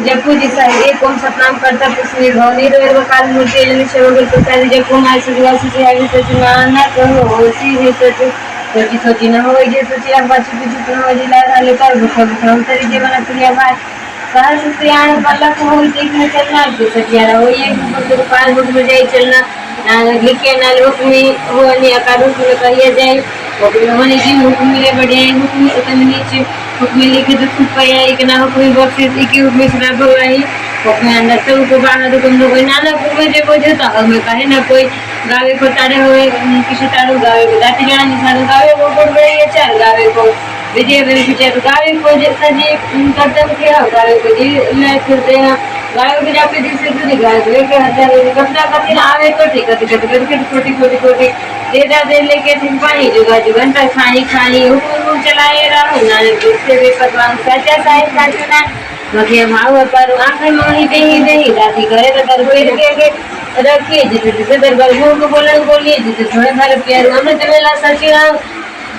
जपू जी साहित्य कोम सतनाम करता पुष्णी भवनी रो काल मूर्ति जन सेवक प्रसाद जपू माय सुजवा सुजी आगे सचना ना कहो होसी है सोची सोची न हो जे सोची आप बाची कुछ न हो जिला हाले कर भूख तरी जे बना प्रिया भाई कहा सुप्रियाण वाला को हो देखने चलना के सटियारा हो ये ऊपर 5 बुक में जाई चलना ना लिखे ना लोक में हो अनि अकादु में कहिए जाए और होने की हुक्म मिले बढ़िया हुक्म उतने नीचे हुक्म लिखे तो खूब पाया एक ना हुक्म बॉक्सेस एक हुक्म सरा भवाई हुक्म अंदर से को बाहर तो तुम लोग नाना को जे बोझे तो हमें कहे ना कोई गावे को ताड़े हुए किसी ताड़ू गावे को दाटी जाना निशान गावे को बोल रही है चार गावे को विजय मेरे पीछे गावे को जैसा जी कर्तव्य किया गावे को जी ले फिरते हैं गावे को जाके दिल से दूरी गावे को लेके हजार कपड़ा कभी आवे तो ठीक है छोटी छोटी छोटी देदा दे लेके दिन पानी जुगा जुगंटा खानी खानी हुकुम चलाए रहो नाने गुस्से में पतवान सच्चा साहिब साचना मगे माव पर आंखें मोही दही दादी करे तो दरबार के रखिए जिसे दरबार को बोलिए जिसे थोड़े सारे प्यार हमने चलेला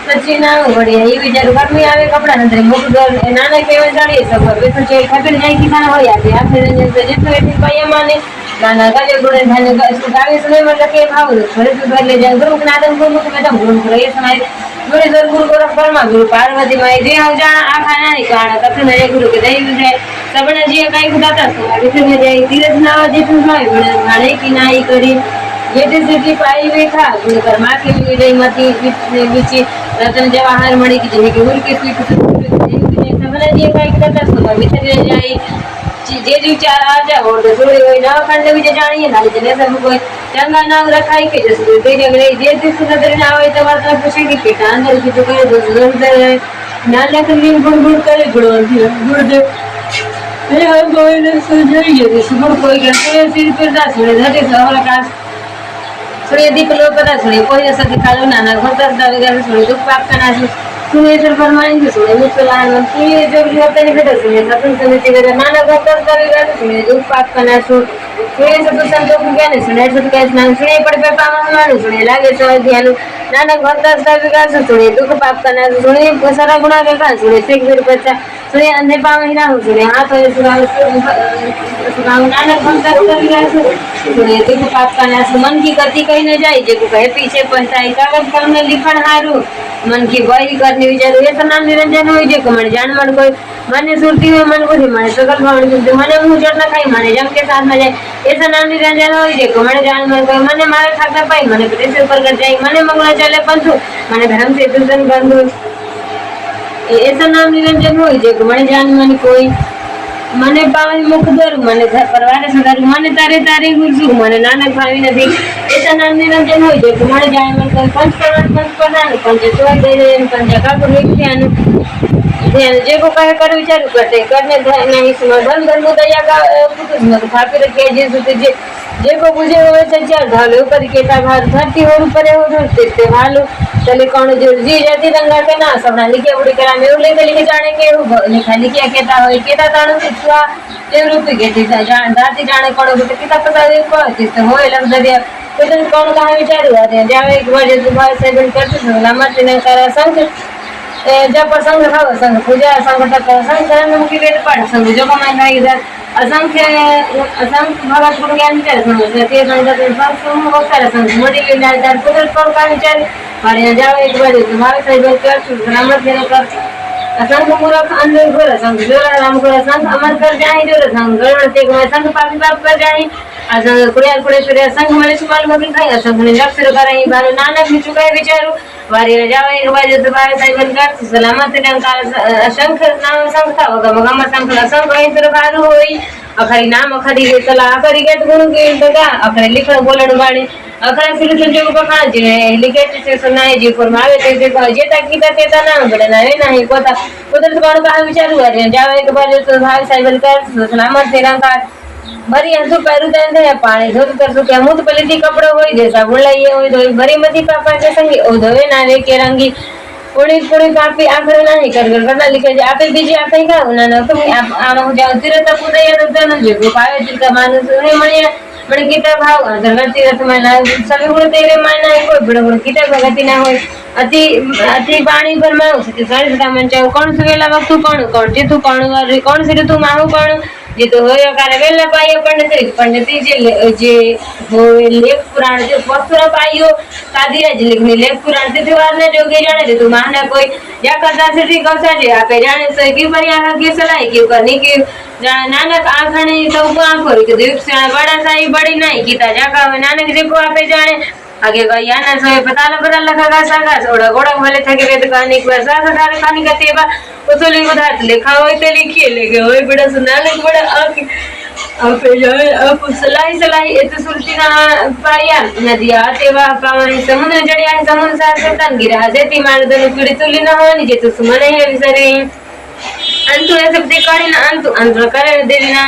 सचिना बढ़िया ये विचार घर में आवे कपड़ा नंतर मुख घर नाना केवे जाड़ी सब वे तो चेक खबर जाई कि ना हो याती आप से जितने भी पाया माने गाना गाले गुड़े धाने गावे सुने में लगे भाव थोड़े भी भर ले जाए गुरु नादन को मुख में गुरु करे समय गुरु जर गुरु को फरमा गुरु पार्वती माई जे हो जाना आ खाना नहीं खाना कथे नरे गुरु के दई जाए सबने जी काई खुदाता सो विसे में जाई तीरथ ना जे तुम भाई बड़े खाने की नाई करी ये सिटी पाई हुई था कर्मा के लिए गई मती बीच रतन जवाहर मणि की जगह के उनके पीठ सबने जी काई खुदाता सो विसे में जाई जे विचार आ जा और जोड़े होई ना खंड भी जानिए ना जने सब कोई चंगा नाम रखाई के जैसे तेरे अगले जे जिस नजर ना आवे तो बात पूछे कि बेटा अंदर की तो करे दोस्त दे ना लकड़ी गुड़ करे गुड़ दे ये हम कोई ने सुझाई है सुबह कोई करते सिर पर दा सुने धरे सवाल का सुने दीप लो पता सुने कोई ऐसा दिखा लो ना घोटर दा वगैरह सुने दुख पाप का ना सुने सर फरमाएंगे सुने मुसलमान सुने जो भी होते हैं बेटा सुने सतन समिति वगैरह नाना घोटर दा वगैरह सुने दुख पाप का ना सुने सब संतों को क्या नहीं सुने सब कैसे ना सुने पड़ पे पावन मानो सुने लागे सो ध्यान नाना घोटर दा वगैरह सुने दुख पाप का ना सुने सारा गुनाह का सुने सिख फिर बच्चा सुने अंधे पावन ना सुने हाथ हो सुनाओ नाना घोटर दा वगैरह सुने दुख पाप का ना मन की गति कहीं न जाए जे को कहे पीछे पछताई कागज कलम में लिखण हारू मन की बही करने विचार ये नाम निरंजन हो जे को मन जान मन कोई माने सुरती में मन को माने सकल भावना सुनते माने मुंह चढ़ना खाई माने जम के साथ में जाए ऐसा नाम निरंजन हो जे को माने जान मन कोई माने मारे खाता पाई माने प्रदेश ऊपर कर जाए माने मंगला चले पंथु माने धर्म से दुर्जन बंधु ऐसा नाम निरंजन हो जे को माने जान मन कोई मने पावन मुख दर मने घर परिवार सदर मने तारे तारे गुरु मने नानक भावी नदी ऐसा नाम निरंजन हो जे कुमार जाय मन पंच प्रधान पंच तो दे पंच का को ध्यान ध्यान जे को कहे कर विचार करते करने नहीं सुनो धन धर्म दया का कुछ मत खापी रखे जे को बुझे होवे संचार ढालो पर केता भार धरती और ऊपर हो धरती से भालो चले कौन जो जी जाती रंगा के ना सबना लिखे उड़ी करा में उले के लिखे जाने के लिखा लिखिया केता होय केता ताणु छुआ ते रूपी के जान दाती जाने कौन बेटे केता पता दे को तो होय लग दे तो कौन कहा विचार हुआ थे जावे एक बार जो भाई से करते लम्बा से करा संग जब प्रसंग था संग पूजा संग तक संग करने मुखी वेद पाठ संग जो कमाई ना इधर असंख्य भगत को ज्ञान विचार समझते थे संगत में संग बहुत सारे संग मोदी के विचार पुत्र कौन का विचार और यहाँ जाओ एक बार तुम्हारे सही बात कर सलामत देने कर असंख्य मूर्ख अंधे घोर संग जोरा राम घोर संग अमर कर जाए जोर संग गरुड़ ते को संग पापी पाप कर जाए असंग कुड़ियाल कुड़ेश्वरी संग मले सुमाल मगन खाई असंग ने जब सिर कराई बालो नानक भी चुकाए विचारू वारी जाओ एक बार जो तुम्हारे सही बात कर सलामत देने का असंख्य नाम संग था होगा मगम संग असंग वहीं सिर भारू होई अखरी नाम अखरी के सलाह अखरी के गुरु के दगा अखरी लिखण बोलण वाणी अखरा सिर से जो बखा जे लिखे से सुनाए जी फरमावे ते जेता कीता तेता ना बड़ना है नहीं कोता उधर कौन का विचार हुआ रे जावे एक बार जो भाई साइबल कर सलामत तेरा का भरी हंसु पैरु दे पानी धोत कर सु के मुत पलिती कपड़ो होई जैसा बुलाइए होई धोई भरी मती पापा के संगी ओ धोवे ना रे के रंगी पुणी काफी आखिर नहीं कर करना लिखे जे आपे बीजे आपे का उना न तुम आप आम जाओ तीरथ पुदय रुद्र जो पावे तिलका मानुस रे मणिया बड़े गीता भाव धरती रथ में ना सभी गुण तेरे माना है कोई बड़े बड़े गीता भगति ना होय अति अति वाणी फरमाओ सती सारी सदा मन चाहो कौन सुवेला वक्त कौन कौन जे तू कौन रे कौन से तू माहू कौन જે તો હોય કારે વેલા પાયો પંડિત જે હોય લેખ પુરાણ જે પસ્તુરા પાયો કાદીરા જ લેખની લેખ પુરાણ તે વારને જોગે જાણે રે તું માના कोई या करता से ठीक औसा जे आपे जाने से की परिया के सलाई की करनी की नानक आखणे तो आंखो के दीप से बड़ा साई बड़ी नहीं कीता जाका नानक जे को आपे जाने आगे भाई याना से पता लगा सागा ओड़ा गोड़ा भले थके वेद कहानी को ऐसा सठारे कहानी का तेबा उसले उधार लिखा होय ते लिखिए लेके होय बड़ा सुनानक बड़ा आप जाए आप सलाई ए तो सुरती ना पाया नदिया तेवा पावानी समुद्र जड़िया समुद्र सा सतन गिरा जेती मारदन पीड़ी तुली ना होनी जे तो सुमने है विसरे अंतु ऐसे दिखाड़ी ना अंतु करे देवी ना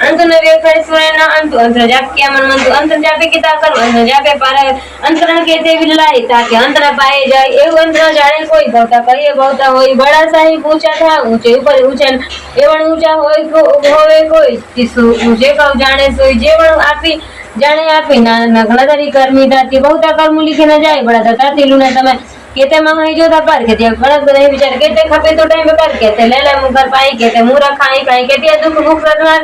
अंत न वे करे सुने ना अंत जाप किया मन अंत जापे किता कर अंत जापे पारे अंतरण के ते विलाई ताकि अंतर पाए जाए ए अंतर जाने कोई भवता कहिए भवता होई बड़ा साही पूछा था ऊंचे ऊपर ऊंचे एवं ऊंचा होवे कोई तिसु ऊंचे कौ जाने सोई जेवण आपी जाने आपी ना नगलादारी कर्मी दाती बहुता कर्म लिखे न जाए बड़ा दाता तिलु ने तमे केते मंगाई जो था पर केते गलत नहीं विचार केते खपे तो टाइम कर केते ले ले मुंह कर पाई केते मुरा खाई खाई केते दुख मुख रदवार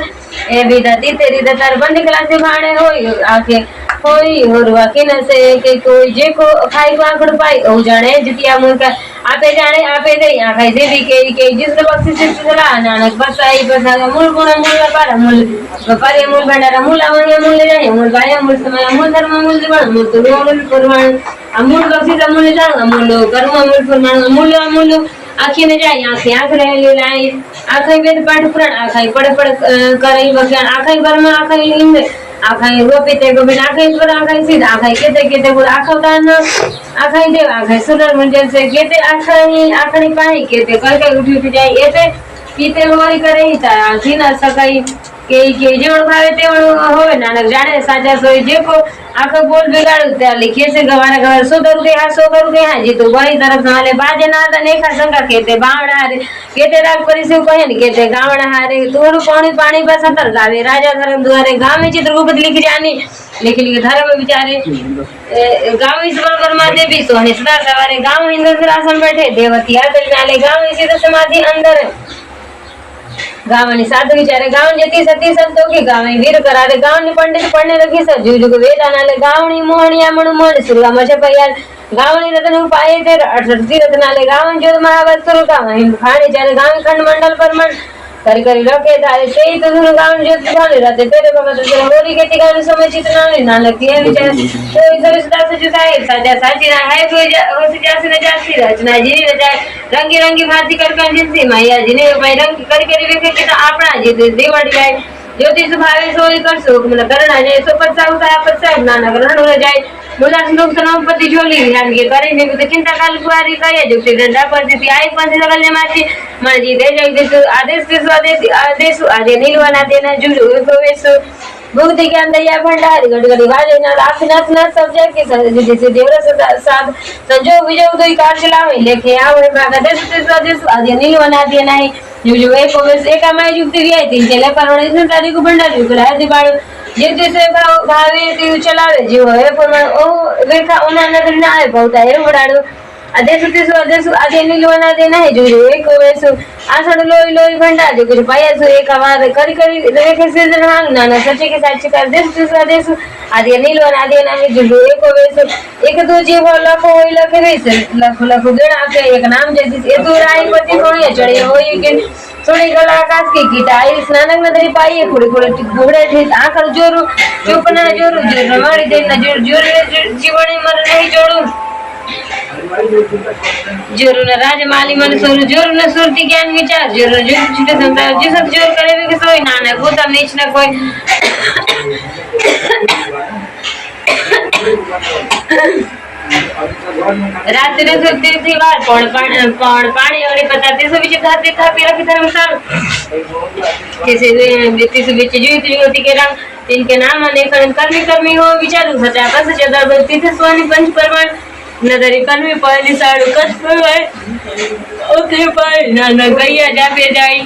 ए विदाती तेरी दतार बंद क्लास भाणे होई आके होई होरवा के न से के कोई जे को खाई को आंकड़ पाई ओ जाने जितिया मुंह का आपे जाने आपे दे आ खाई से भी के जिस बख्शी से चला नानक बसाई बसा मूल गुण मूल पर मूल व्यापारी मूल भंडार मूल आवण्य मूल ले जाए मूल बाय मूल समय मूल धर्म मूल जीवन मूल तो मूल पुराण अमूल बख्शी अमूल जान अमूल कर्म अमूल पुराण अमूल आखी ने जाए आंख रहे लाई आखई वेद पाठ पुराण आखई पढ़ करई बख्यान आखई कर्म आखई लिंग आखई गोपिते गोविंद आखई पर आखई सीध आखई केते गुण आखवदान आखई देव आखई सुरर मंजन से केते आखणी पाई केते कई उठी जाए एते पीते लोरी करे ही ता आखी न सकाई के जेवण भावे तेवण होवे नानक जाने साजा सोई जेको आखो बोल बिगाड़ त्या लिखे से गवाना गवर 100 रुपया 100 रुपया जी तो वही तरफ नाले बाजे ना ता नेखा संगा केते बावड़ा रे केते राग परिसे कहन केते गावड़ा हारे तोरू पानी बस अंतर गावे राजा धर्म द्वारे गांव में चित्रगुप्त लिख जानी लिख धर्म विचारे गांव ईश्वर वर्मा देवी सोने सदा सवारे गांव इंद्र आसन बैठे देवती आदर नाले गांव इसी समाधि अंदर गावनी साधु विचारे गावन जती सती संतों की गावे वीर करारे गावनी पंडित पढ़ने लगी सब जुग वेद नाले गावनी मोहनिया मनु मोहन सुरगा मचे परियार गावनी रतन उपाय ते 68 रत्नाले गावन जो महावस्त्र गावनी खाने जारे गावी खंड मंडल परमण करी रखे तारे सेई तो सुन गावन जो खाने रहते तेरे भगत तेरे होरी के तिगान समय चितना नाले के विचार तो इधर सदा से जुटाए साजा साची ना है हो जासी न जासी रचना जी रचाए रंगी भांति कर जिनसी मैया जी ने भाई रंग करी वेखे के आपना जी देवड़ जाए ज्योतिष भावे सोई कर सुख मन करना जाए सो पत्सा नाना ग्रहण हो जाए मुला लोक सनोपति झोली ध्यान के करे ने तो चिंता काल कुआरी कया जुक्ति डंडा पर दी आई पंच लगल ने माची मन जी दे जगदीश आदेश आदे नीलवाना देना जुजु गोवेश भक्ति के अंदर या भंडार गड़गड़ी वाले ना आपनाथ ना सब जग के जैसे देवरा साध संजोग विजोग दो कार चलावे लेके आवे भागा देश आदि नीलवाना देना है जो एक ओवेस एक अमाय युक्ति भी आई थी चले पर इस तारीख को भंडार जुकरा है दिबाड़ जे जैसे भावे ती चलावे जीव है पर ओ वेखा ओना नजर ना आए बहुत है उड़ाड़ो आदेश आदि नीलवाना देना है जो एक ओवेस आषाढ़ लोई भंडार जो कुछ पाया सो एक आवार करी रेखे से जहां नाना सच्चे के साथ कर देश आदि नीलवाना आदि ना है जो एक ओवेस एक दो जीव लाखों होई लखे रे लाखों देना के एक नाम जैसे ए तो राई पति कोई चढ़े होई के सोने गला आकाश की गीता आई स्नानक नदरी पाई खुड़े घोड़े ठीक आकर जोरू चुपना जोरू मारी देना जोर जीवनी मर नहीं जोड़ू जोरू न राजमाली मन सोरू जोरू न सुरती ज्ञान विचार जोरू जो छुटे संता जो सब जोर करे भी सोई नाना भूतम नीच न कोई रात्रि ने सुरती थी बार पौड़ पानी और बताते सो विच धाते था पिरा की धर्मशाल कैसे व्यक्ति से विच जीवित होती के रंग तिनके नाम अनेक कर्मी हो विचारू सचा बस जदर बत्ती थे स्वामी पंच परमाण नदरी कर्मी पहली साड़ू कष्ट परवाए ओके पाए ना गैया जापे जाई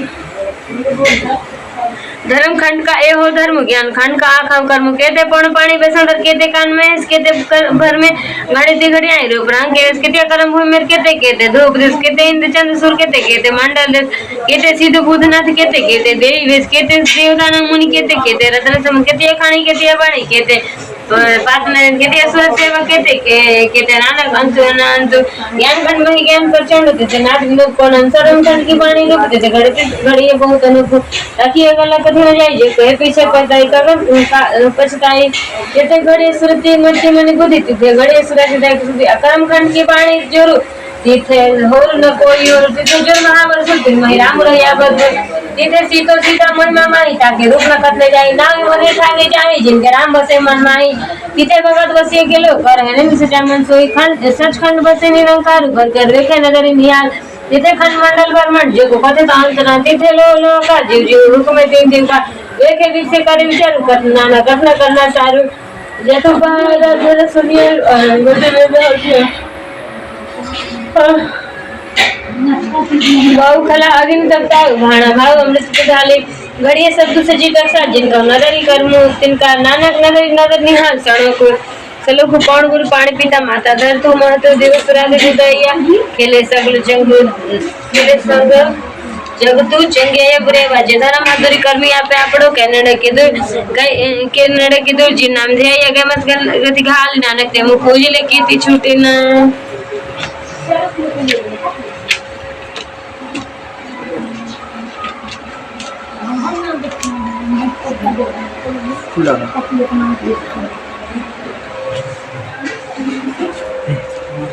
धर्म खंड का ए हो धर्म ज्ञान खंड का आखम कर्म केते पण पाणी बेसंदर केते कान में केते भर में घड़ी घड़ी आई रूप रंग केते कर्म भूमि में केते धूप देश केते इंद्र चंद्र सूर्य केते मंडल देश केते सिद्ध बुधनाथ केते देवी वेश केते देवदान मुनि केते रत्न सम केते खाणी केते बाणी केते पाच नयन केते असुर सेवा केते नानक अंत अनंत ज्ञान खंड में ज्ञान प्रचंड केते नाट लोक कोण सर्व खंड की वाणी लोक केते घड़ी बहुत अनुभव ताकि अगला कभी हो जाए जे कहे पीछे पछताई का पछताई केते घड़ी सुरती मर्ती मनि बुद्धि तिथे घड़ी सुरती दाय सुधी अकर्म खंड की वाणी जरूर तिथे होर न कोई और तिथे जो महावर्ष दिन महिला मुरैया बद तिथे सीतो सीता मन माई ताके रूप न कतले जाई नाम मरे ठागे जाई जिनके राम बसे मन माई तिथे भगत बसे गेलो कर है ने सचा मन सोई खंड सच खंड बसे निरंकार कर कर रेखे नगरी निहाल तिथे खंड मंडल ब्रह्मंड जो कथे तांतना तिथे लो का जीव जीव रूप में तीन दिन का एक एक विषय करे विचार करना सारू जेतो बारा जरा सुनिए मुझे में होती भाव खला अगिन तकता भाणा भाव अमृत के ढाले घड़िए शब्द से जी कर जिनका नगरी कर्म तिनका नानक नगरी नगर निहाल सड़ो को चलो को कौन गुरु पानी पीता माता दर तो महतो दिवस रात हृदया खेले सगल जंग खेले संग जगतु चंगे बुरे वाजे धर्म माधुरी कर्मी आपे आपड़ो केनडे किदुर जी नाम ध्याय अगे मत गति घाल नानक ते मु खोजले कीति छूटे न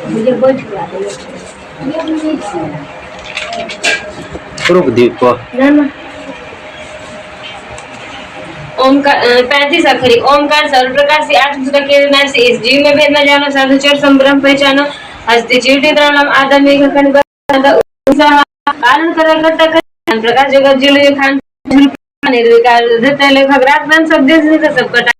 मुझे बहुत रूपदीप ओमकार 35 अक्षरी ओमकार सर्वप्रकार से 8 सूत्र के नाम से इस जीव में भेद न जानो साधु चर संभ्रम पहचानो हस्ती जीवटी द्रवलम आदमी का खंड कारण करता प्रकाश जगत जिले खान निर्विकार धृत लेखक राजन सब देश से सब कटा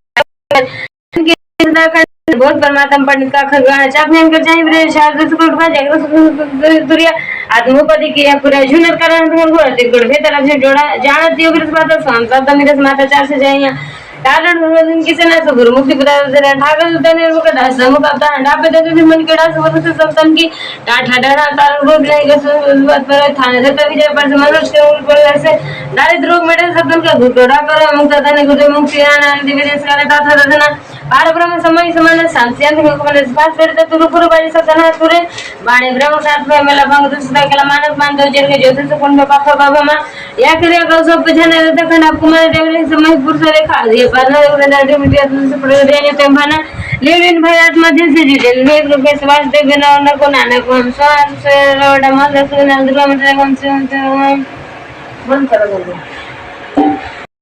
बहुत परमात्मा पंडित का खगण चापने कर जाए ब्रे शारद सुकुट का जाए दुरिया आत्मोपदी किया पूरा जुनर कारण गुण गुण भेतर अब जोड़ा जानत योग बात संसार मिरस माता चार से जाए कारण दिन किसे ना सब गुरुमुखी पदार्थ से ठाकर उतने रुक दास समुख अपना हंडा पे देते मन के डास सब से संतन की टाठा डरा कारण रोग नहीं का बात पर थाने से तभी जब पर मनुष्य के ऊपर ऐसे दारिद्र रोग मेरे सबन का घुटोड़ा कर मुक्त धन गुरु मुक्ति आना दिव्य देश का दाता रचना पार ब्रह्म समय समान शांति अंत को स्पास करते तुरु पुरु बाजी सतना तुरे बाणी ब्रह्म साथ में मेला भंग दुष्टा केला मानव मान दो जन के ज्योतिष कुंड में पाखा बाबा मां या क्रिया का सब पहचाने रहता खंड आपको मारे देवले समय पुरुष रेखा ये पाना उन्हें मीडिया से प्रदेश ने भाना लेविन भाई आत्मा दिन से जीते लेव रूप में स्वास्थ्य देव बिना न को नानक हम स्वास्थ्य से रोड़ा मत सुना दुर्गा मंत्र हम से बंद करो